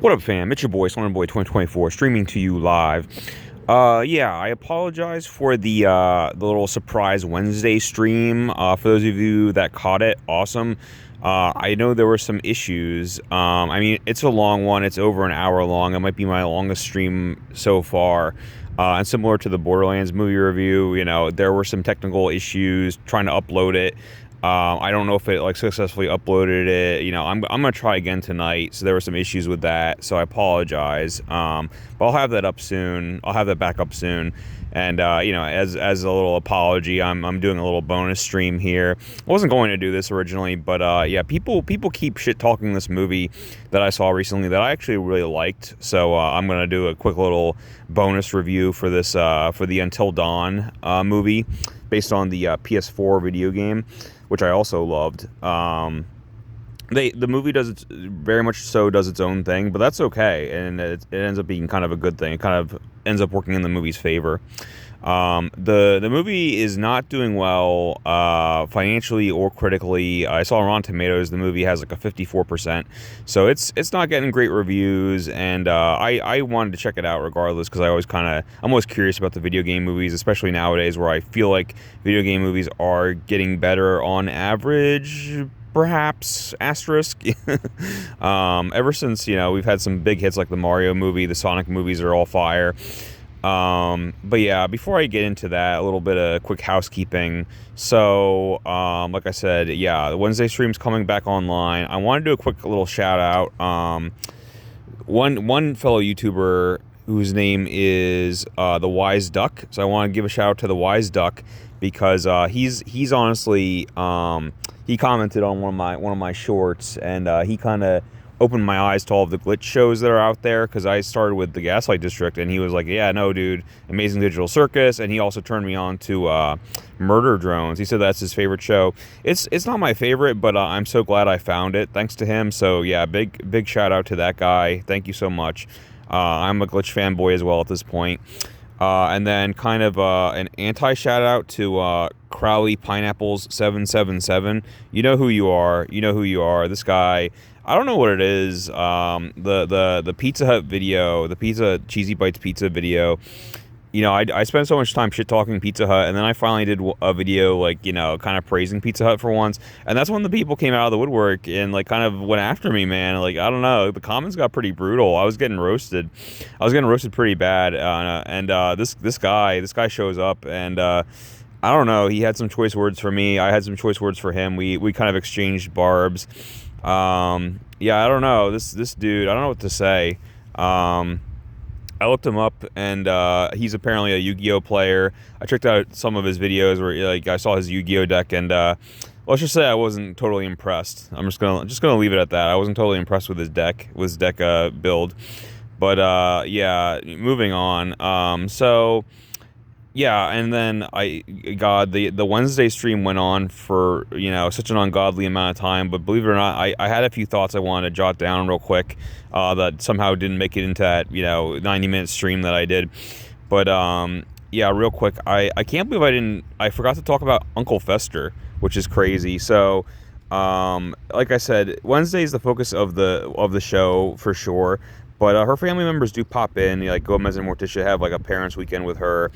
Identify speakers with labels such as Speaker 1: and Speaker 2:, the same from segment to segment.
Speaker 1: What up, fam? It's your boy, Slender Boy 2024, streaming to you live. Yeah, I apologize for the little surprise Wednesday stream. For those of you that caught it, awesome. I know there were some issues. I mean, it's a long one. It's over an hour long. It might be my longest stream so far. And similar to the Borderlands movie review, there were some technical issues trying to upload it. I don't know if it successfully uploaded it. I'm gonna try again tonight. So there were some issues with that. So I apologize. But I'll have that up soon. I'll have that back up soon. And as a little apology, I'm doing a little bonus stream here. I wasn't going to do this originally, but yeah, people keep shit talking this movie that I saw recently that I actually really liked. So I'm gonna do a quick little bonus review for this for the Until Dawn movie, based on the PS4 video game, which I also loved. The movie very much so does its own thing, but that's okay, and it ends up being kind of a good thing. It kind of ends up working in the movie's favor. The movie is not doing well financially or critically. I saw on Rotten Tomatoes the movie has like a 54%, so it's not getting great reviews. And I wanted to check it out regardless, because I'm always curious about the video game movies, especially nowadays where I feel like video game movies are getting better on average. Perhaps asterisk. Ever since we've had some big hits like the Mario movie, the Sonic movies are all fire. But yeah, before I get into that, a little bit of quick housekeeping. So, like I said, yeah, the Wednesday stream's coming back online. I want to do a quick little shout out. One fellow YouTuber whose name is the Wise Duck. So I want to give a shout out to the Wise Duck, because he's honestly he commented on one of my shorts, and he kind of opened my eyes to all of the glitch shows that are out there, because I started with the Gaslight District, and he was like, yeah, no, dude, Amazing Digital Circus. And he also turned me on to Murder Drones. He said that's his favorite show. It's not my favorite, but I'm so glad I found it thanks to him. So yeah, big shout out to that guy. Thank you so much. I'm a glitch fanboy as well at this point. And then kind of an anti-shout out to Crowley Pineapples 777. You know who you are. You know who you are. This guy, I don't know what it is. The Pizza Hut video, the Pizza Cheesy Bites Pizza video. I spent so much time shit talking Pizza Hut, and then I finally did a video kind of praising Pizza Hut for once, and that's when the people came out of the woodwork and kind of went after me, man. I don't know, the comments got pretty brutal. I was getting roasted pretty bad, and this guy shows up, and I don't know, he had some choice words for me. I had some choice words for him. We kind of exchanged barbs. Yeah, I don't know, this dude, I don't know what to say. I looked him up, and he's apparently a Yu-Gi-Oh player. I checked out some of his videos where I saw his Yu-Gi-Oh deck, and let's just say I wasn't totally impressed. I'm just gonna leave it at that. I wasn't totally impressed with his deck build. But yeah, moving on. So yeah, and then the Wednesday stream went on for such an ungodly amount of time. But believe it or not, I had a few thoughts I wanted to jot down real quick that somehow didn't make it into that 90-minute stream that I did. But yeah, real quick, I can't believe I forgot to talk about Uncle Fester, which is crazy. So like I said, Wednesday is the focus of the show for sure. But her family members do pop in, Gomez and Morticia have a parents' weekend with her.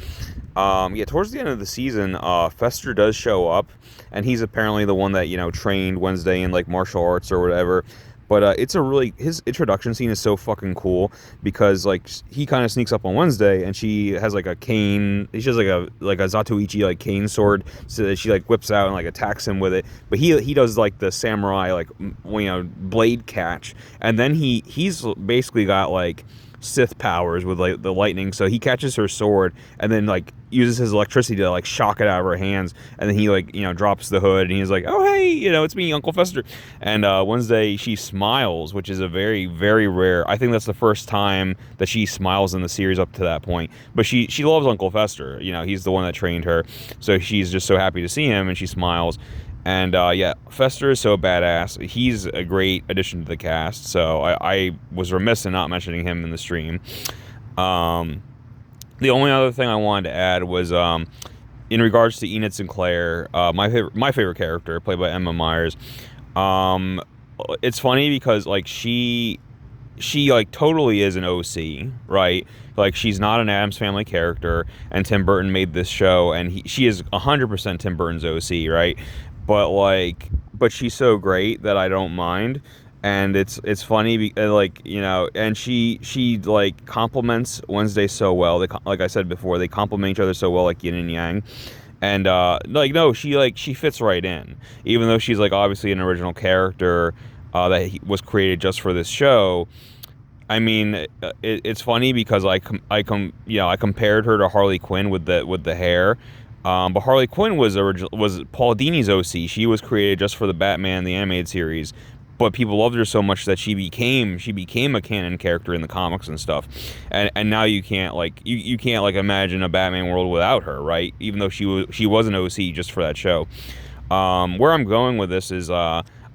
Speaker 1: Yeah, towards the end of the season, Fester does show up, and he's apparently the one that trained Wednesday in martial arts or whatever. But his introduction scene is so fucking cool, because he kind of sneaks up on Wednesday, and she has a cane. She has a Zatoichi cane sword, so that she whips out and attacks him with it. But he does the samurai blade catch, and then he's basically got Sith powers with the lightning. So he catches her sword and then uses his electricity to shock it out of her hands, and then he drops the hood, and he's like, oh hey, it's me, Uncle Fester. And Wednesday, she smiles, which is a very, very rare. I think that's the first time that she smiles in the series up to that point. But she loves Uncle Fester. He's the one that trained her, so she's just so happy to see him, and she smiles. And yeah, Fester is so badass. He's a great addition to the cast, so I was remiss in not mentioning him in the stream. The only other thing I wanted to add was in regards to Enid Sinclair, my favorite character, played by Emma Myers. It's funny because she she like totally is an OC, right? Like she's not an Addams Family character, and Tim Burton made this show, and she is 100% Tim Burton's OC, right? But like, but she's so great that I don't mind, and it's funny, like, you know, and she like complements Wednesday so well. Like I said before, they complement each other so well, like yin and yang. And like, no, she fits right in, even though she's like obviously an original character that was created just for this show. I mean, it's funny because you know, I compared her to Harley Quinn with the hair, but Harley Quinn was Paul Dini's OC. She was created just for the Batman the animated series, but people loved her so much that she became a canon character in the comics and stuff. And now you can't like you can't like imagine a Batman world without her, right? Even though she was an OC just for that show. Where I'm going with this is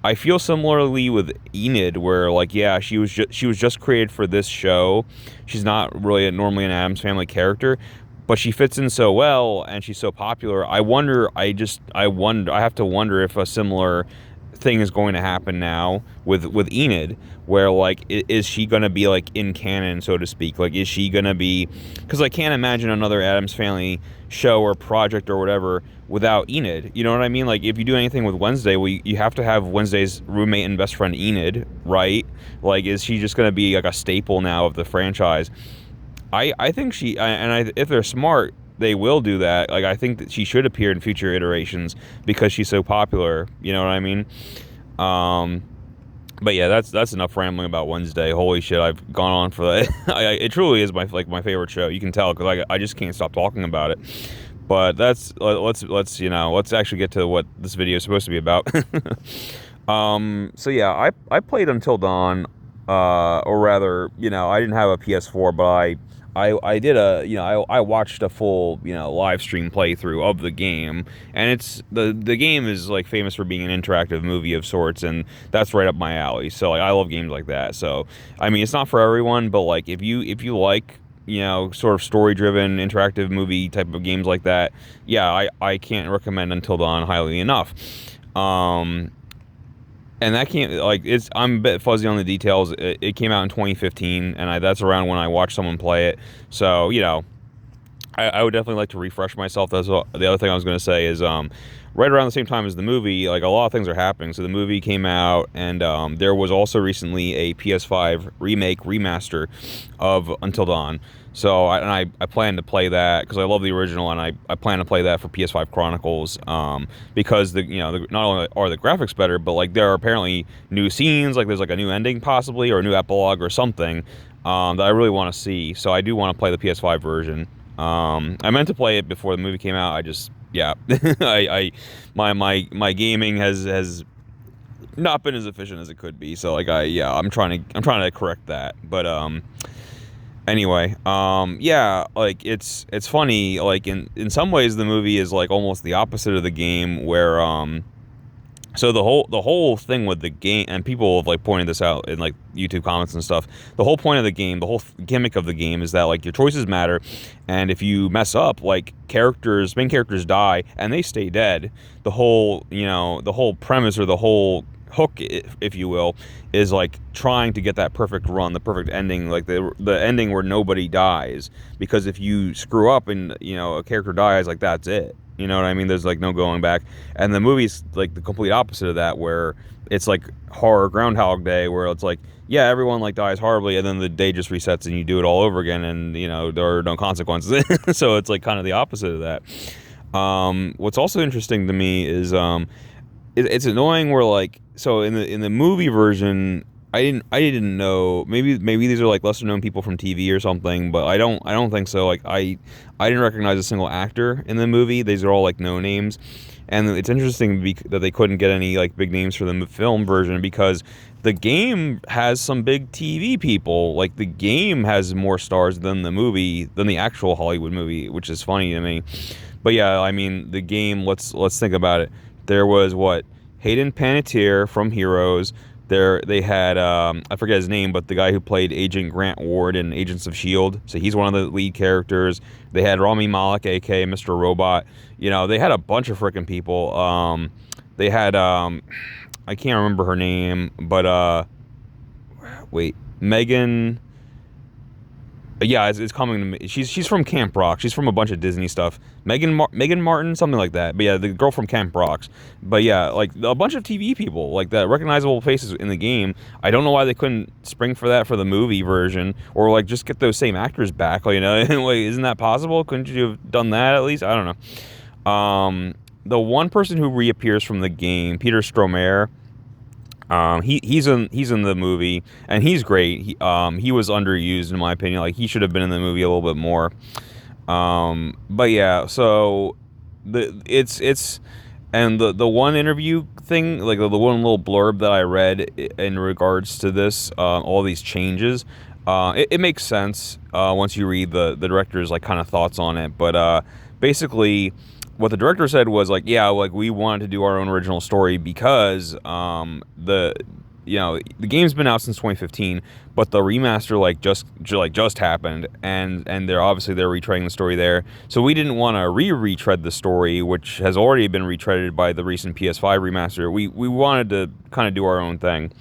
Speaker 1: I feel similarly with Enid, where like, yeah, she was just created for this show. She's not really normally an Addams Family character, but she fits in so well and she's so popular. I have to wonder if a similar thing is going to happen now with Enid, where like, is she going to be like in canon, so to speak? Like, is she going to be, because I can't imagine another Addams Family show or project or whatever without Enid. You know what I mean? Like, if you do anything with Wednesday, well, you have to have Wednesday's roommate and best friend Enid, right? Like, is she just going to be like a staple now of the franchise? I think if they're smart, they will do that. Like, I think that she should appear in future iterations because she's so popular. You know what I mean? But yeah, that's enough rambling about Wednesday. Holy shit, I've gone on for that. It truly is my favorite show. You can tell because I just can't stop talking about it. But let's actually get to what this video is supposed to be about. So yeah, I played Until Dawn, or rather, you know, I didn't have a PS4, but I did I watched a full, you know, live stream playthrough of the game, and it's the game is like famous for being an interactive movie of sorts, and that's right up my alley. So like, I love games like that. So I mean, it's not for everyone, but like, if you like, you know, sort of story-driven interactive movie type of games like that, yeah, I can't recommend Until Dawn highly enough. And that can't, like, I'm a bit fuzzy on the details. It came out in 2015, and that's around when I watched someone play it. So, you know, I would definitely like to refresh myself. That's the other thing I was going to say is, right around the same time as the movie, like, a lot of things are happening. So the movie came out, and there was also recently a PS5 remaster of Until Dawn. So I plan to play that because I love the original, and I plan to play that for PS5 Chronicles, because not only are the graphics better, but like, there are apparently new scenes, like there's like a new ending possibly, or a new epilogue or something, that I really want to see. So I do want to play the PS5 version. I meant to play it before the movie came out. I just, yeah, my gaming has not been as efficient as it could be. So like, I'm trying to correct that. But anyway, yeah, like, it's funny, like, in some ways the movie is like almost the opposite of the game, where so the whole thing with the game, and people have like pointed this out in like YouTube comments and stuff, the whole point of the game, the whole gimmick of the game is that like, your choices matter, and if you mess up, like, main characters die and they stay dead. The whole premise, or the whole hook, if you will, is like trying to get that perfect run, the perfect ending, like the ending where nobody dies, because if you screw up and, you know, a character dies, like, that's it. You know what I mean? There's like no going back. And the movie's like the complete opposite of that, where it's like horror Groundhog Day, where it's like, yeah, everyone like dies horribly, and then the day just resets and you do it all over again, and, you know, there are no consequences. So it's like kind of the opposite of that. What's also interesting to me is it's annoying where, like, so in the movie version, I didn't know, maybe these are like lesser known people from TV or something, but I don't think so. Like, I didn't recognize a single actor in the movie. These are all like no names, and it's interesting that they couldn't get any like big names for the film version, because the game has some big TV people. Like, the game has more stars than the actual Hollywood movie, which is funny to me. But yeah, I mean, the game, let's think about it. There was Hayden Panettiere from Heroes. They had, I forget his name, but the guy who played Agent Grant Ward in Agents of S.H.I.E.L.D. So he's one of the lead characters. They had Rami Malek, a.k.a. Mr. Robot. You know, they had a bunch of freaking people. They had, I can't remember her name, but, wait. Megan. Yeah, it's coming to me. She's from Camp Rock. She's from a bunch of Disney stuff. Megan Martin, something like that. But yeah, the girl from Camp Rocks. But yeah, like a bunch of TV people, like that recognizable faces in the game. I don't know why they couldn't spring for that for the movie version, or like just get those same actors back. Like, like, isn't that possible? Couldn't you have done that at least? I don't know. The one person who reappears from the game, Peter Stormare. He's in the movie, and he's great. He was underused in my opinion. Like, he should have been in the movie a little bit more. But yeah, so it's and the one interview thing, like the one little blurb that I read in regards to this, all these changes, it makes sense once you read the director's like kind of thoughts on it. But basically, what the director said was like, yeah, like we wanted to do our own original story because the game's been out since 2015, but the remaster just happened, and they're retreading the story there. So we didn't want to retread the story, which has already been retreaded by the recent PS5 remaster. We wanted to kind of do our own thing.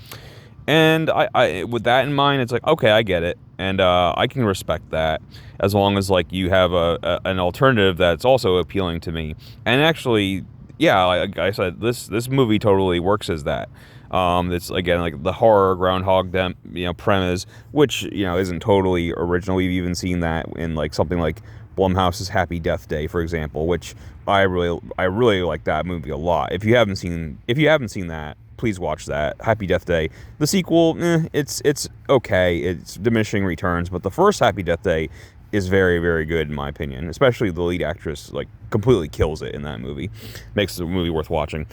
Speaker 1: And I with that in mind, it's like, okay, I get it, and I can respect that as long as like you have an alternative that's also appealing to me. And actually, yeah, like I said, this movie totally works as that. It's again like the horror Groundhog Day, premise, which isn't totally original. We've even seen that in like something like Blumhouse's Happy Death Day, for example, which I really like that movie a lot. If you haven't seen that, please watch that. Happy Death Day. The sequel, it's okay. It's diminishing returns, but the first Happy Death Day is very, very good in my opinion. Especially the lead actress, like, completely kills it in that movie. Makes the movie worth watching.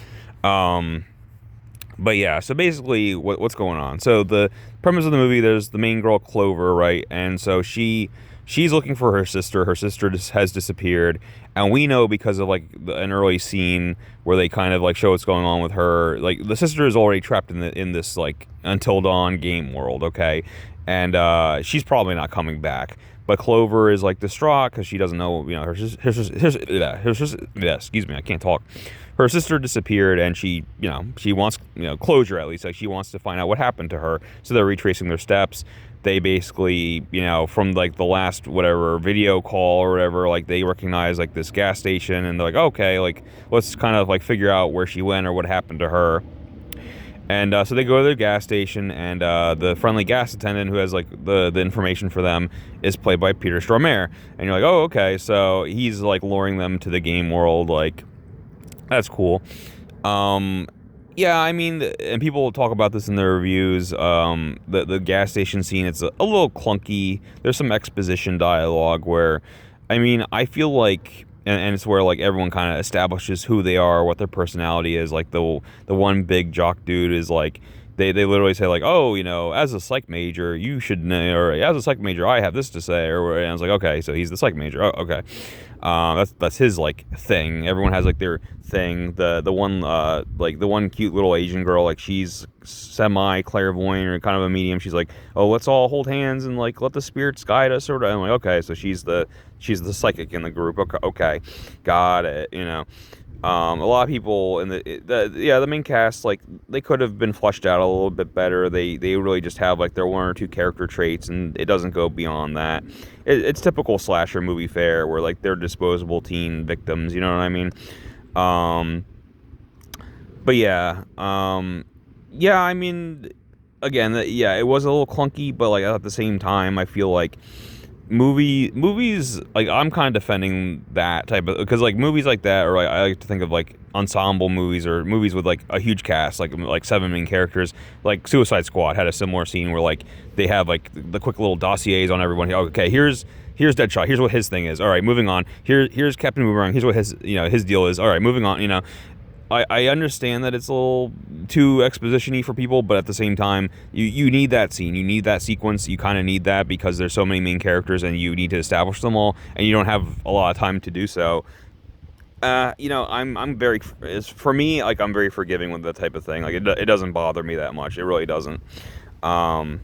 Speaker 1: But yeah, so basically, what's going on? So the premise of the movie, there's the main girl, Clover, right? And so she's looking for her sister. Her sister has disappeared, and we know because of like an early scene where they kind of like show what's going on with her. Like, the sister is already trapped in this like Until Dawn game world, okay? And she's probably not coming back. But Clover is like distraught because she doesn't know, excuse me, I can't talk. Her sister disappeared, and she wants, closure at least. Like, she wants to find out what happened to her. So they're retracing their steps. They basically, from like the last whatever video call or whatever, like they recognize like this gas station, and they're like, okay, like let's kind of like figure out where she went or what happened to her. And so they go to the gas station, and the friendly gas attendant who has like the information for them is played by Peter Stormare. And you're like, oh, okay, so he's like luring them to the game world. Like, that's cool. Yeah, I mean, and people talk about this in their reviews. The gas station scene, it's a little clunky. There's some exposition dialogue where, I mean, I feel like. And it's where like everyone kind of establishes who they are, what their personality is. Like the one big jock dude is like they literally say like, oh, as a psych major you should know, or as a psych major I have this to say, or and I was like, okay, so he's the psych major. Oh, okay. That's his like thing. Everyone has like their thing. The one like the one cute little Asian girl, like she's semi clairvoyant or kind of a medium. She's like, oh, let's all hold hands and like let the spirits guide us, sort of. I'm like, okay, so she's the psychic in the group. Okay, got it. A lot of people in the main cast, like, they could have been fleshed out a little bit better. They really just have like their one or two character traits, and it doesn't go beyond that. It's typical slasher movie fare where like they're disposable teen victims. You know what I mean? But yeah, yeah. I mean, again, it was a little clunky, but like at the same time, I feel like movies, like, I'm kind of defending that type of, because like movies like that, or like I like to think of like ensemble movies or movies with like a huge cast, like 7 main characters. Like Suicide Squad had a similar scene where like they have like the quick little dossiers on everyone. Okay, here's Deadshot, here's what his thing is, all right, moving on. Here's Captain Boomerang, here's what his deal is, all right, moving on. I understand that it's a little too exposition-y for people, but at the same time, you need that scene. You need that sequence. You kind of need that because there's so many main characters and you need to establish them all, and you don't have a lot of time to do so. I'm very, for me, like, I'm very forgiving with that type of thing. Like, it doesn't bother me that much. It really doesn't. But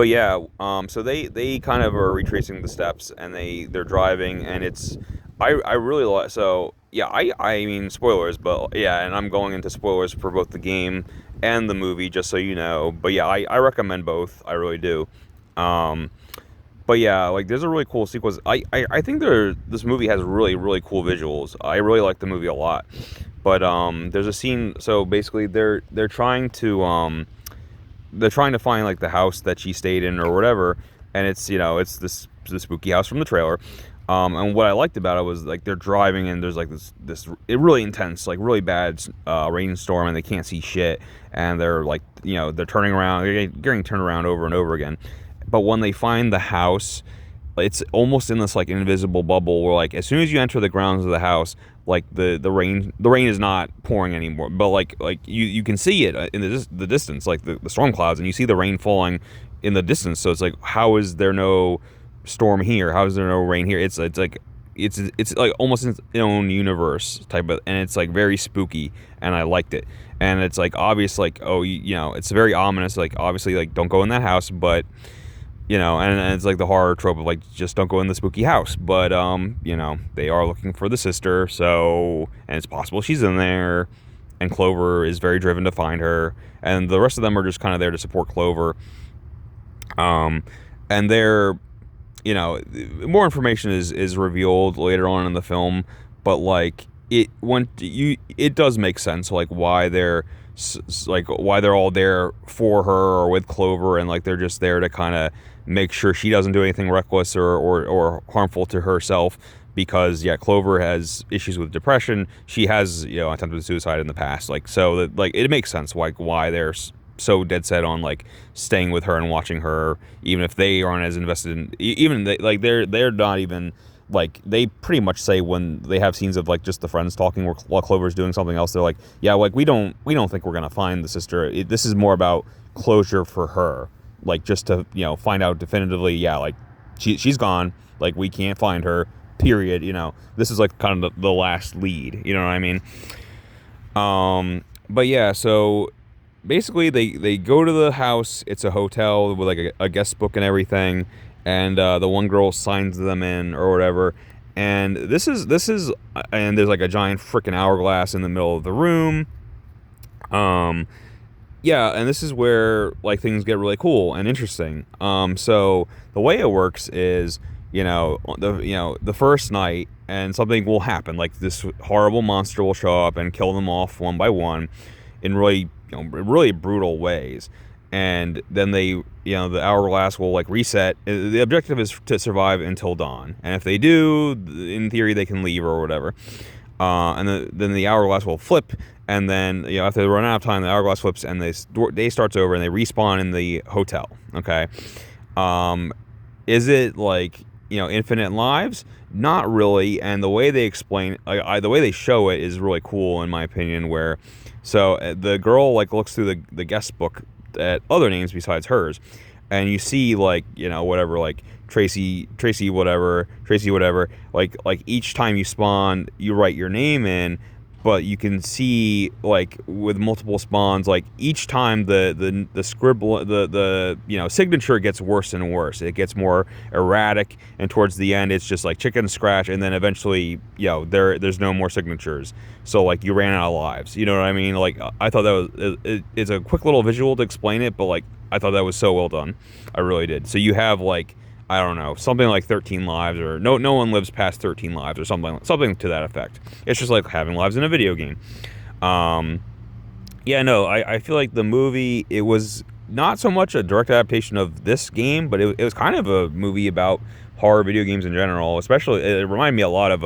Speaker 1: yeah, so they kind of are retracing the steps, and they're driving, and I really like, so yeah, I mean spoilers, but yeah, and I'm going into spoilers for both the game and the movie, just so you know. But yeah, I recommend both. I really do. Um, but yeah, like there's a really cool sequence. I think this movie has really cool visuals. I really like the movie a lot. But there's a scene. So basically, they're trying to find like the house that she stayed in or whatever, and it's it's the spooky house from the trailer. And what I liked about it was like they're driving and there's like this really intense, like really bad rainstorm, and they can't see shit, and they're like they're turning around, they're getting turned around over and over again. But when they find the house, it's almost in this like invisible bubble where like as soon as you enter the grounds of the house, like the rain is not pouring anymore, but like you can see it in the distance, like the storm clouds, and you see the rain falling in the distance. So it's like, how is there no storm here? How is there no rain here? It's like it's like almost its own universe type of, and it's like very spooky, and I liked it. And it's like obvious, like, oh, it's very ominous, like obviously like don't go in that house, but and it's like the horror trope of like just don't go in the spooky house, but they are looking for the sister, so, and it's possible she's in there, and Clover is very driven to find her, and the rest of them are just kind of there to support Clover. And they're more information is revealed later on in the film, but like it does make sense, like why they're all there for her or with Clover, and like they're just there to kind of make sure she doesn't do anything reckless or harmful to herself, because yeah, Clover has issues with depression. She has attempted suicide in the past, like, so that, like, it makes sense why they're so dead set on like staying with her and watching her, even if they aren't as invested in, even they, like they're not even, like, they pretty much say when they have scenes of like just the friends talking while Clover's doing something else, they're like, yeah, like we don't think we're gonna find the sister. This is more about closure for her, like just to find out definitively, yeah, like she's gone, like we can't find her, period. This is like kind of the last lead, you know what I mean? But yeah, so basically they go to the house. It's a hotel with like a guest book and everything, and the one girl signs them in or whatever. And this is and there's like a giant freaking hourglass in the middle of the room. Yeah, and this is where like things get really cool and interesting. So the way it works is, the first night, and something will happen. Like this horrible monster will show up and kill them off one by one, in really really brutal ways. And then they, the hourglass will like reset. The objective is to survive until dawn, and if they do, in theory, they can leave or whatever. And then the hourglass will flip, and then after they run out of time, the hourglass flips, and day starts over, and they respawn in the hotel. Okay, is it like infinite lives? Not really. And the way they explain, the way they show it is really cool in my opinion. Where so the girl like looks through the guest book at other names besides hers, and you see like whatever, like Tracy whatever, like each time you spawn you write your name in, but you can see like with multiple spawns, like each time the scribble, the signature gets worse and worse. It gets more erratic, and towards the end it's just like chicken scratch, and then eventually there's no more signatures. So like you ran out of lives, you know what I mean? Like I thought that was it's a quick little visual to explain it, but like I thought that was so well done. I really did. So you have like, I don't know, something like 13 lives, or no one lives past 13 lives, or something to that effect. It's just like having lives in a video game. Yeah, no, I feel like the movie, it was not so much a direct adaptation of this game, but it was kind of a movie about horror video games in general. Especially, it reminded me a lot of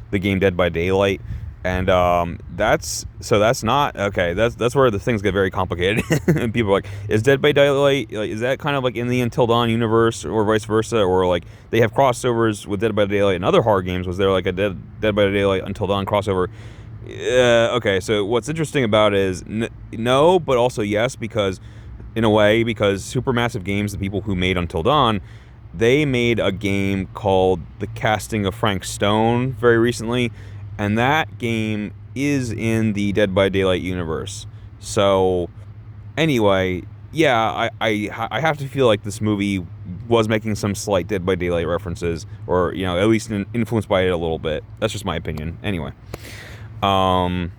Speaker 1: the game Dead by Daylight. And that's not okay. That's where the things get very complicated. And people are like, is Dead by Daylight, like, is that kind of like in the Until Dawn universe, or vice versa, or like they have crossovers with Dead by Daylight and other horror games? Was there like a Dead by Daylight Until Dawn crossover? Okay, so what's interesting about it is no, but also yes, because in a way, because Supermassive Games, the people who made Until Dawn, they made a game called The Casting of Frank Stone very recently. And that game is in the Dead by Daylight universe. So, anyway, yeah, I have to feel like this movie was making some slight Dead by Daylight references, or at least influenced by it a little bit. That's just my opinion. Anyway, um,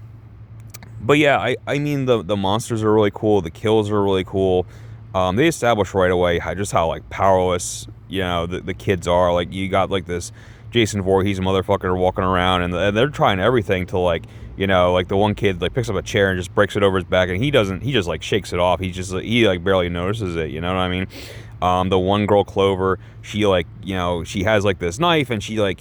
Speaker 1: but yeah, I mean the monsters are really cool. The kills are really cool. They establish right away just how like powerless the kids are. Like you got like this Jason Voorhees motherfucker walking around, and they're trying everything to like like the one kid like picks up a chair and just breaks it over his back, and he doesn't. He just like shakes it off. He like barely notices it. You know what I mean? The one girl Clover, she like she has like this knife, and she like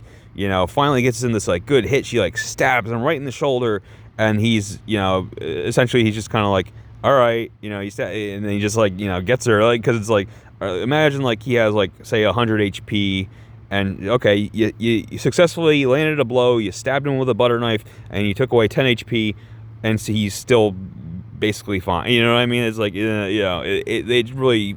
Speaker 1: finally gets in this like good hit. She like stabs him right in the shoulder, and he's essentially he's just kind of like, all right, and then he just like gets her, like, because it's like imagine like he has like say 100 HP, and okay, you successfully landed a blow, you stabbed him with a butter knife, and you took away 10 HP, and so he's still basically fine. You know what I mean? It's like they really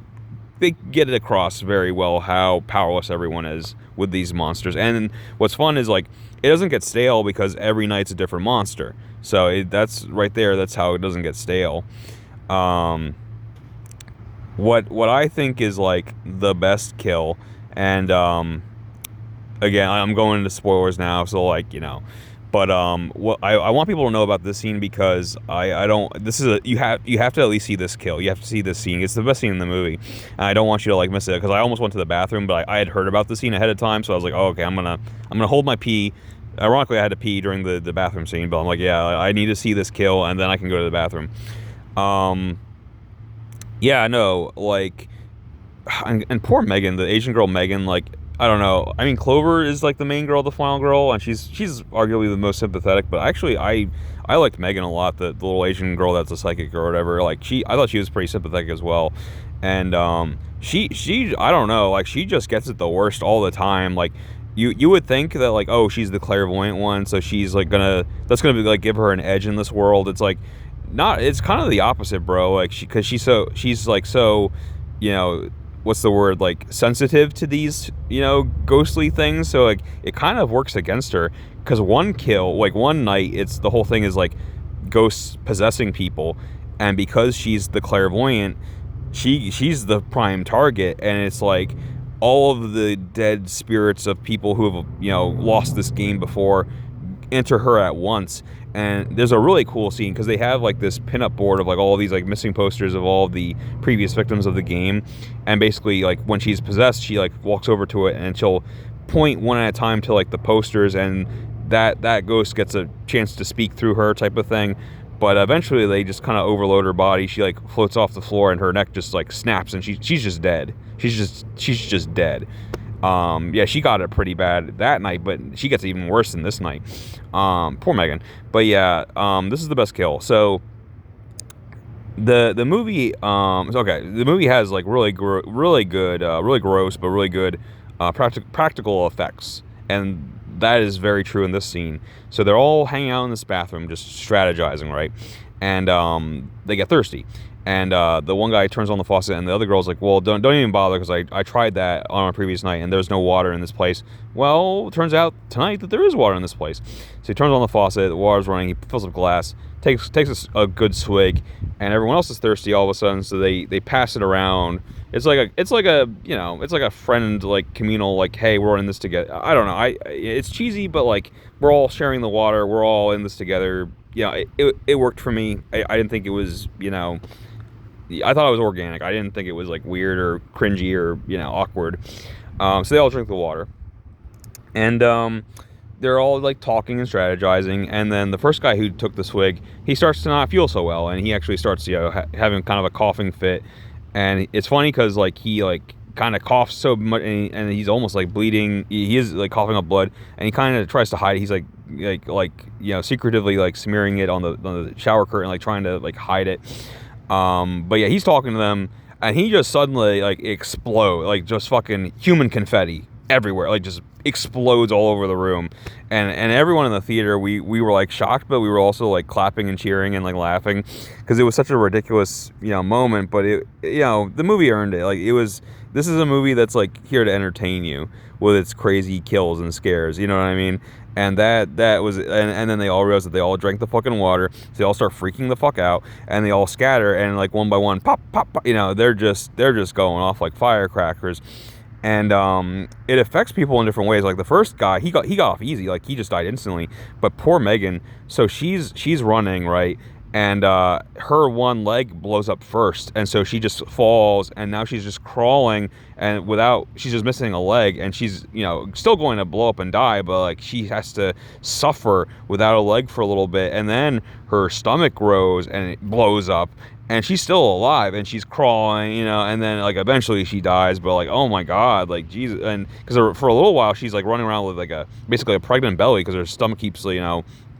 Speaker 1: they get it across very well how powerless everyone is with these monsters. And what's fun is like it doesn't get stale because every night's a different monster. So that's right there. That's how it doesn't get stale. What I think is like the best kill, and again I'm going into spoilers now, so like but what I want people to know about this scene, because I don't. This is you have to at least see this kill. You have to see this scene. It's the best scene in the movie, and I don't want you to like miss it, because I almost went to the bathroom, but I had heard about the scene ahead of time, so I was like, oh, okay, I'm gonna hold my pee. Ironically, I had to pee during the bathroom scene, but I'm like, yeah, I need to see this kill, and then I can go to the bathroom. Yeah, no, like, and poor Megan, the Asian girl Megan, like, I don't know. I mean, Clover is like the main girl, the final girl, and she's arguably the most sympathetic. But actually, I liked Megan a lot, the little Asian girl that's a psychic or whatever. Like I thought she was pretty sympathetic as well. And she I don't know, like she just gets it the worst all the time. Like you would think that like, oh, she's the clairvoyant one, so she's like that's gonna be like give her an edge in this world. It's like not. It's kind of the opposite, bro. Like she's like so what's the word, like sensitive to these ghostly things, so like it kind of works against her, because one kill, like one night, it's the whole thing is like ghosts possessing people, and because she's the clairvoyant, she's the prime target, and it's like all of the dead spirits of people who have lost this game before enter her at once. And there's a really cool scene, because they have like this pinup board of like all these like missing posters of all the previous victims of the game, and basically like when she's possessed, she like walks over to it and she'll point one at a time to like the posters, and that ghost gets a chance to speak through her, type of thing. But eventually they just kind of overload her body. She like floats off the floor, and her neck just like snaps, and she's just dead. She's just dead. Yeah, she got it pretty bad that night, but she gets even worse than this night. Poor Megan. But yeah, this is the best kill. So the movie, okay, the movie has like really good, really gross, but really good practical effects, and that is very true in this scene. So they're all hanging out in this bathroom, just strategizing, right? And they get thirsty. And the one guy turns on the faucet, and the other girl's like, well, don't even bother, because I tried that on a previous night, and there's no water in this place. Well, it turns out tonight that there is water in this place. So he turns on the faucet, the water's running, he fills up glass, takes a good swig, and everyone else is thirsty all of a sudden, so they pass it around. It's like a friend, like, communal, like, hey, we're in this together. I don't know, it's cheesy, but like, we're all sharing the water, we're all in this together. It worked for me. I didn't think it was, I thought it was organic. I didn't think it was like weird or cringy or awkward. So they all drink the water, and they're all like talking and strategizing. And then the first guy who took the swig, he starts to not feel so well, and he actually starts having kind of a coughing fit. And it's funny because like he like kind of coughs so much, and he's almost like bleeding. He is like coughing up blood, and he kind of tries to hide it. He's like secretively like smearing it on the shower curtain, like trying to like hide it. But yeah, he's talking to them, and he just suddenly like explode, like just fucking human confetti everywhere, like just explodes all over the room, and everyone in the theater, we were like shocked, but we were also like clapping and cheering and like laughing, because it was such a ridiculous moment. But it the movie earned it. Like this is a movie that's like here to entertain you with its crazy kills and scares, you know what I mean? And that was, and then they all realize that they all drank the fucking water, so they all start freaking the fuck out, and they all scatter, and like one by one, pop, pop, pop, they're just going off like firecrackers. And it affects people in different ways. Like the first guy, he got off easy, like he just died instantly. But poor Megan, so she's running, right, and her one leg blows up first, and so she just falls, and now she's just crawling, and she's just missing a leg, and she's still going to blow up and die, but like she has to suffer without a leg for a little bit, and then her stomach grows and it blows up, and she's still alive, and she's crawling, and then like eventually she dies. But like, oh my god, like Jesus. And because for a little while she's like running around with like basically a pregnant belly, because her stomach keeps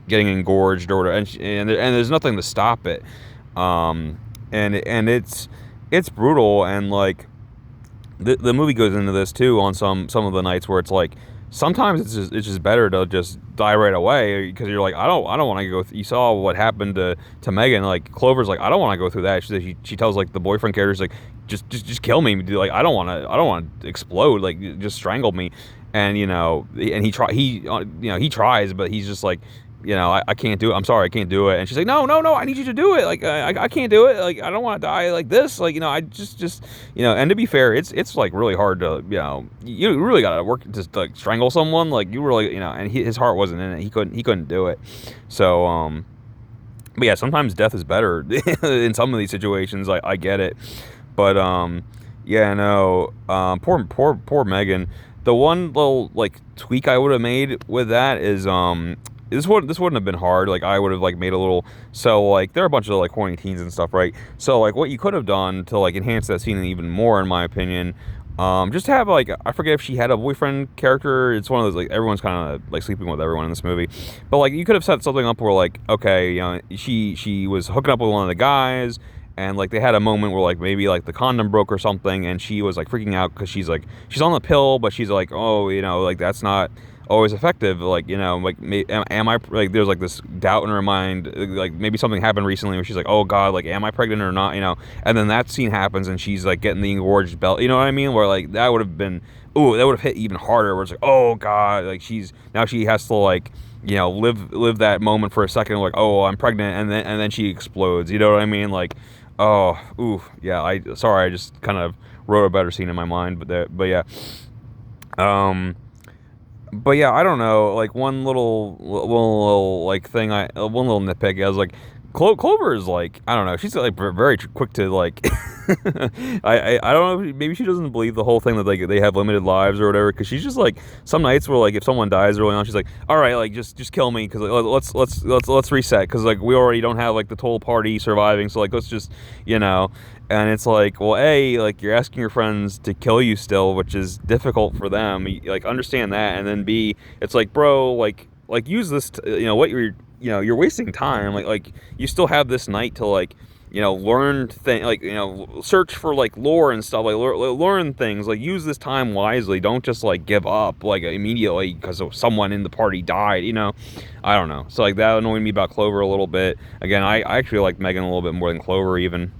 Speaker 1: getting engorged or whatever, and there's nothing to stop it. And it's brutal. And like the movie goes into this too on some of the nights where it's like sometimes it's just better to just die right away, because you're like, I don't want to go you saw what happened to Megan. Like Clover's like, I don't want to go through that. She tells like the boyfriend character's like, just kill me, dude. Like I don't want to explode, like just strangle me. And and he tries, but he's just like, I can't do it. I'm sorry, I can't do it. And she's like, no, I need you to do it. Like, I can't do it. Like, I don't want to die like this. Like, I just. And to be fair, it's like really hard to, you really got to work to like strangle someone. Like, you really, and his heart wasn't in it. He couldn't do it. So, but yeah, sometimes death is better in some of these situations. I get it. But, yeah, no, poor Megan. The one little like tweak I would have made with that is, this wouldn't have been hard. Like I would have like made a little, so like there are a bunch of like horny teens and stuff, right? So like what you could have done to like enhance that scene even more, in my opinion, just have like, I forget if she had a boyfriend character. It's one of those like everyone's kind of like sleeping with everyone in this movie, but like you could have set something up where like, okay, she was hooking up with one of the guys, and like they had a moment where like maybe like the condom broke or something, and she was like freaking out because she's on the pill, but she's like, oh, like that's not always effective. Like, like am I like, there's like this doubt in her mind, like maybe something happened recently where she's like, oh god, like am I pregnant or not, and then that scene happens and she's like getting the engorged belt, you know what I mean, where like that would have been, that would have hit even harder, where it's like, oh god, like she has to like live that moment for a second, like, oh, I'm pregnant, and then she explodes, you know what I mean, like, oh, yeah, I just kind of wrote a better scene in my mind, but yeah, but yeah, I don't know. Like one little like thing, one little nitpick. I was like, Clover is like, I don't know. She's like very quick to like. I don't know. Maybe she doesn't believe the whole thing that like they have limited lives or whatever. Because she's just like, some nights where like if someone dies early on, she's like, all right, like just kill me, because like, let's reset, because like we already don't have like the total party surviving. So like let's just And it's like, well, like you're asking your friends to kill you still, which is difficult for them. Like understand that, and then B, it's like, bro, like use this. What you're wasting time. Like you still have this night to like, learn things, like search for like lore and stuff. Like learn things. Like use this time wisely. Don't just like give up like immediately because someone in the party died. I don't know. So like that annoyed me about Clover a little bit. Again, I actually like Megan a little bit more than Clover even.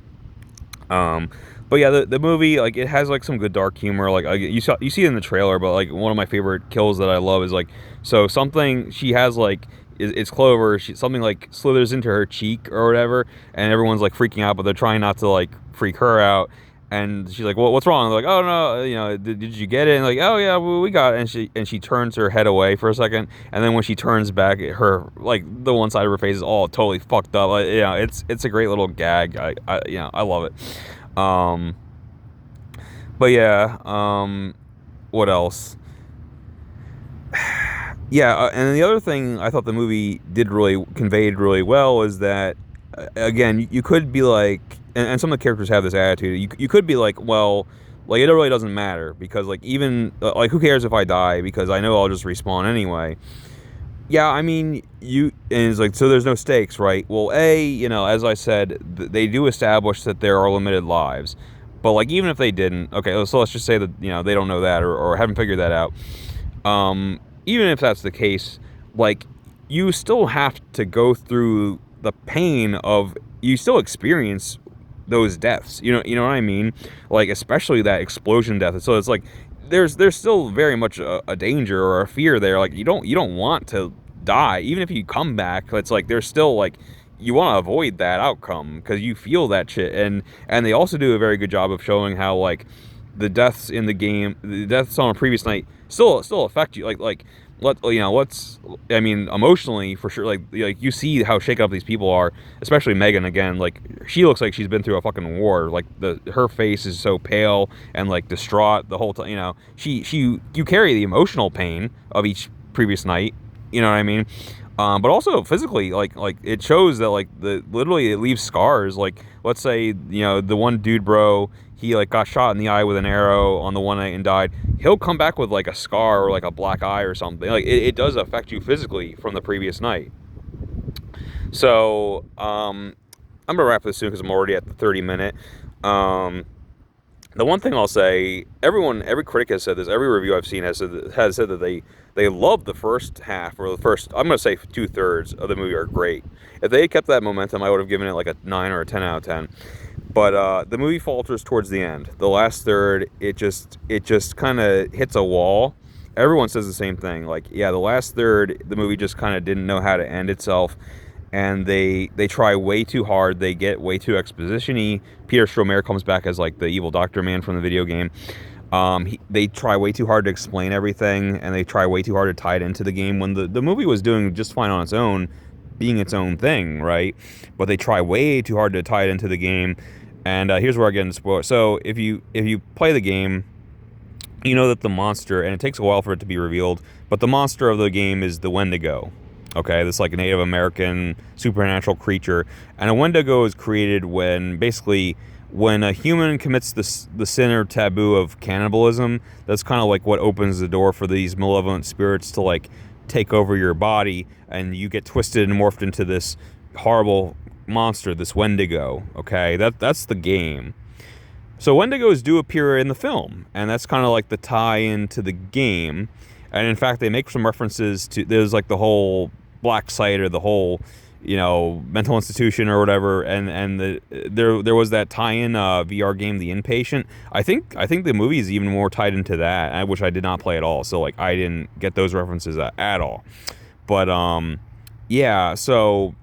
Speaker 1: But yeah, the movie, like, it has like some good dark humor. Like you see it in the trailer, but like one of my favorite kills that I love is like, so something she has like, it's Clover, something like slithers into her cheek or whatever, and everyone's like freaking out, but they're trying not to like freak her out. And she's like, well, what's wrong? They're like, oh no, did you get it? And like, oh yeah, well, we got it. And she turns her head away for a second, and then when she turns back, her like the one side of her face is all totally fucked up. Like, it's a great little gag. I love it. But yeah, what else? Yeah, and the other thing I thought the movie conveyed really well is that, again, you could be like, and some of the characters have this attitude, you could be like, well, like, it really doesn't matter, because, like, even, like, who cares if I die, because I know I'll just respawn anyway. Yeah, I mean, and it's like, so there's no stakes, right? Well, as I said, they do establish that there are limited lives, but, like, even if they didn't, okay, so let's just say that, they don't know that, or haven't figured that out, even if that's the case, like, you still have to go through the pain of, you still experience those deaths, you know what I mean? Like, especially that explosion death. So it's like, there's still very much a danger or a fear there. Like you don't want to die, even if you come back. It's like there's still like you want to avoid that outcome because you feel that shit. And they also do a very good job of showing how like the deaths in the game, the deaths on a previous night still affect you. Let's I mean emotionally for sure. Like you see how shaken up these people are, especially Megan again. Like she looks like she's been through a fucking war. Like her face is so pale and like distraught the whole time. You carry the emotional pain of each previous night. You know what I mean? But also physically, like it shows that like literally it leaves scars. Like let's say the one dude bro, he like got shot in the eye with an arrow on the one night and died. He'll come back with like a scar or like a black eye or something. Like it does affect you physically from the previous night. So I'm gonna wrap this soon because I'm already at the 30-minute. The one thing I'll say, every critic has said this, every review I've seen has said that they love the first half, or the first, I'm going to say 2/3 of the movie are great. If they had kept that momentum, I would have given it like a 9 or a 10 out of 10. But the movie falters towards the end. The last third, it just kind of hits a wall. Everyone says the same thing. Like, yeah, the last third, the movie just kind of didn't know how to end itself. And they try way too hard. They get way too exposition-y. Peter Stormare comes back as like the evil Doctor Man from the video game. They try way too hard to explain everything, and they try way too hard to tie it into the game when the movie was doing just fine on its own, being its own thing, right? But they try way too hard to tie it into the game. And here's where I get into spoilers. So if you play the game, you know that the monster, and it takes a while for it to be revealed, but the monster of the game is the Wendigo. Okay, this like a Native American supernatural creature, and a Wendigo is created when a human commits the sin or taboo of cannibalism. That's kind of like what opens the door for these malevolent spirits to like take over your body, and you get twisted and morphed into this horrible monster, this Wendigo. Okay, that's the game. So Wendigos do appear in the film, and that's kind of like the tie-in to the game. And in fact, they make some references to, there's like the whole black site or the whole, mental institution or whatever, and there was that tie-in VR game, The Inpatient. I think the movie is even more tied into that, which I did not play at all. So like I didn't get those references at all. But yeah. So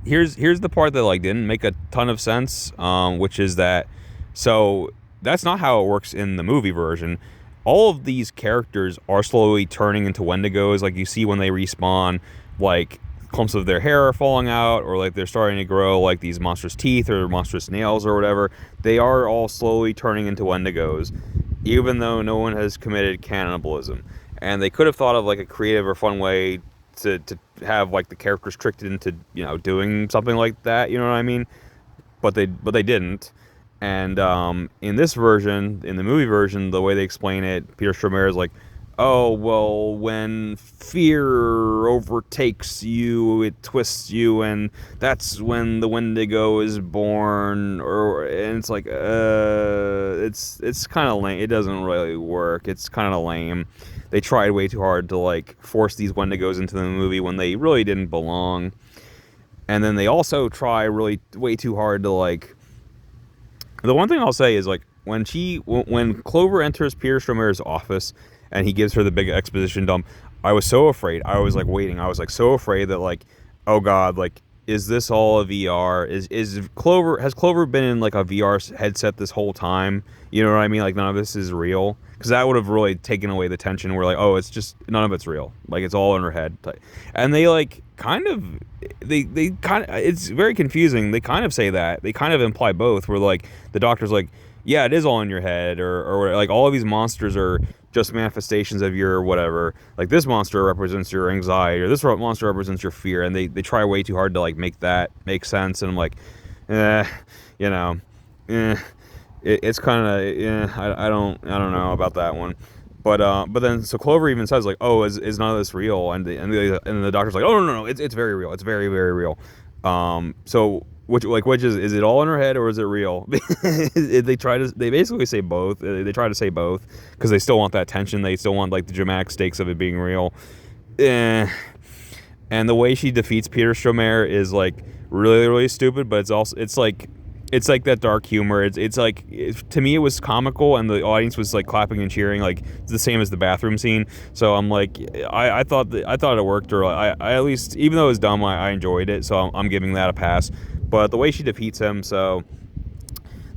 Speaker 1: here's the part that like didn't make a ton of sense, which is that that's not how it works in the movie version. All of these characters are slowly turning into Wendigos. Like you see when they respawn, like clumps of their hair are falling out, or like they're starting to grow like these monstrous teeth or monstrous nails or whatever. They are all slowly turning into Wendigos, even though no one has committed cannibalism. And they could have thought of like a creative or fun way to have like the characters tricked into doing something like that. You know what I mean? But they didn't. And in this version, in the movie version, the way they explain it, Peter Stormare is like, oh, well, when fear overtakes you, it twists you, and that's when the Wendigo is born. And it's like, it's kind of lame. It doesn't really work. It's kind of lame. They tried way too hard to like force these Wendigos into the movie when they really didn't belong. And then they also try way too hard to like. The one thing I'll say is like when Clover enters Peter Stormare's office and he gives her the big exposition dump, I was so afraid. I was like waiting. I was like so afraid that like, oh God, like is this all a VR? Has Clover been in like a VR headset this whole time? You know what I mean? Like none of this is real, because that would have really taken away the tension. We're like, oh, it's just none of it's real. Like it's all in her head. And they like it's very confusing. They kind of say that. They kind of imply both. Where like the doctor's like, yeah, it is all in your head, or like all of these monsters are just manifestations of your whatever. Like this monster represents your anxiety, or this monster represents your fear, and they try way too hard to like make that make sense. And I'm like, it's kind of I don't know about that one. But then so Clover even says like, oh, is none of this real? And the doctor's like, oh no, it's very real. It's very, very real. So which is it all in her head or is it real? They basically say both. They try to say both because they still want that tension. They still want like the dramatic stakes of it being real. And the way she defeats Peter Stormare is like really, really stupid. But it's like it's like that dark humor. It's like to me it was comical, and the audience was like clapping and cheering, like it's the same as the bathroom scene. So I'm like, I thought it worked, or I at least, even though it was dumb, I enjoyed it. So I'm giving that a pass. But the way she defeats him, so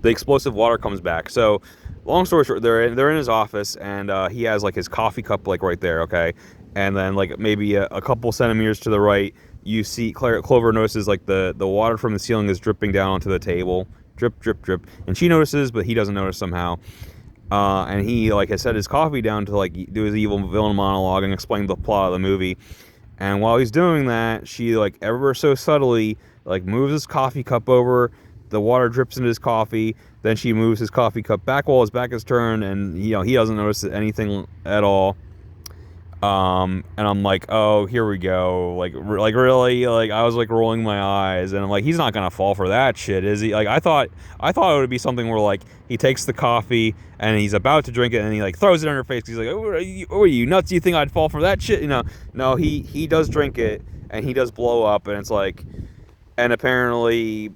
Speaker 1: the explosive water comes back. So long story short, they're in his office, and he has like his coffee cup like right there, okay, and then like maybe a couple centimeters to the right, you see Clover notices like the water from the ceiling is dripping down onto the table, drip drip drip, and she notices, but he doesn't notice somehow. And he like has set his coffee down to like do his evil villain monologue and explain the plot of the movie. And while he's doing that, she like ever so subtly like moves his coffee cup over. The water drips into his coffee. Then she moves his coffee cup back while his back is turned, and he doesn't notice anything at all. And I'm like, oh, here we go. Like really, like I was like rolling my eyes, and I'm like, he's not gonna fall for that shit, is he? Like I thought it would be something where like he takes the coffee and he's about to drink it, and he like throws it in her face. He's like, oh, are you nuts? Do you think I'd fall for that shit? No, he does drink it, and he does blow up, and it's like, and apparently,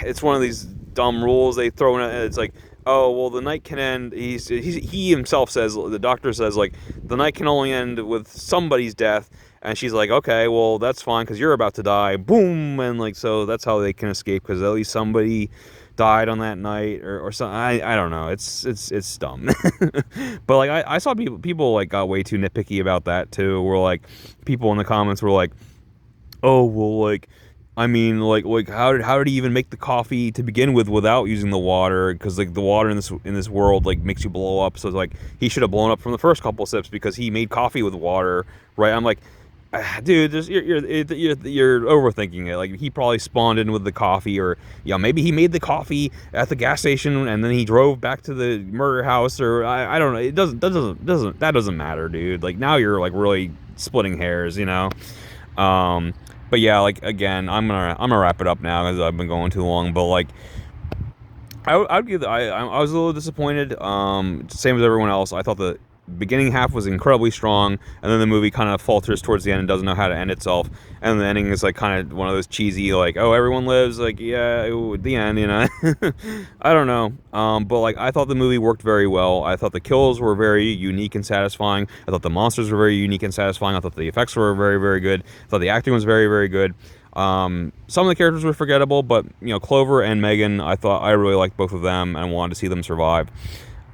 Speaker 1: it's one of these dumb rules they throw in. It's like, oh, well, the night can end. He himself says, the doctor says, like, the night can only end with somebody's death. And she's like, okay, well, that's fine because you're about to die. Boom. And, like, so that's how they can escape, because at least somebody died on that night or something. I don't know. It's dumb. But, like, I saw people, like, got way too nitpicky about that, too. Where, like, people in the comments were like, oh, well, like, I mean, like how did he even make the coffee to begin with without using the water? Because like the water in this world like makes you blow up. So it's like he should have blown up from the first couple sips because he made coffee with water, right? I'm like, dude, you're overthinking it. Like he probably spawned in with the coffee, or maybe he made the coffee at the gas station and then he drove back to the murder house, or I don't know. It doesn't matter, dude. Like now you're like really splitting hairs, But yeah, like again, I'm gonna wrap it up now because I've been going too long. But like, I was a little disappointed. Same as everyone else. I thought the beginning half was incredibly strong, and then the movie kind of falters towards the end and doesn't know how to end itself. And the ending is like kind of one of those cheesy, like, oh, everyone lives, like, yeah, the end, I don't know. But like, I thought the movie worked very well. I thought the kills were very unique and satisfying. I thought the monsters were very unique and satisfying. I thought the effects were very, very good. I thought the acting was very, very good. Some of the characters were forgettable, but Clover and Megan, I really liked both of them and wanted to see them survive.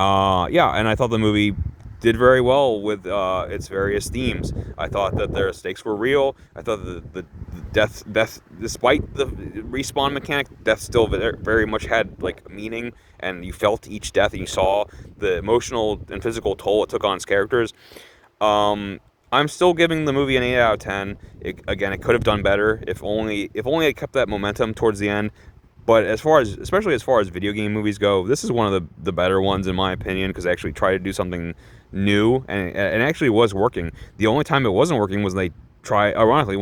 Speaker 1: Yeah, and I thought the movie did very well with its various themes. I thought that their stakes were real. I thought the death, despite the respawn mechanic, death still very much had like meaning, and you felt each death, and you saw the emotional and physical toll it took on its characters. I'm still giving the movie an 8 out of 10. It could have done better if only it kept that momentum towards the end. But especially as far as video game movies go, this is one of the better ones in my opinion, because they actually tried to do something new, and it actually was working. The only time it wasn't working was when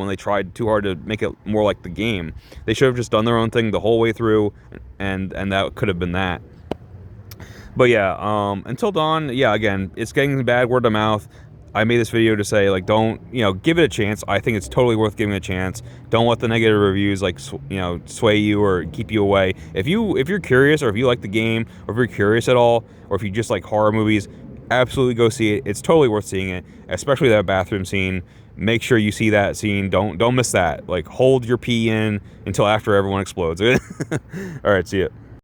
Speaker 1: they tried too hard to make it more like the game. They should have just done their own thing the whole way through, and that could have been that. But yeah, Until Dawn, yeah, again, it's getting bad word of mouth. I made this video to say, like, don't, give it a chance. I think it's totally worth giving it a chance. Don't let the negative reviews, like, sway you or keep you away. If you're curious, or if you like the game, or if you're curious at all, or if you just like horror movies, absolutely go see it. It's totally worth seeing it, especially that bathroom scene. Make sure you see that scene. Don't miss that. Like, hold your pee in until after everyone explodes. All right, see ya.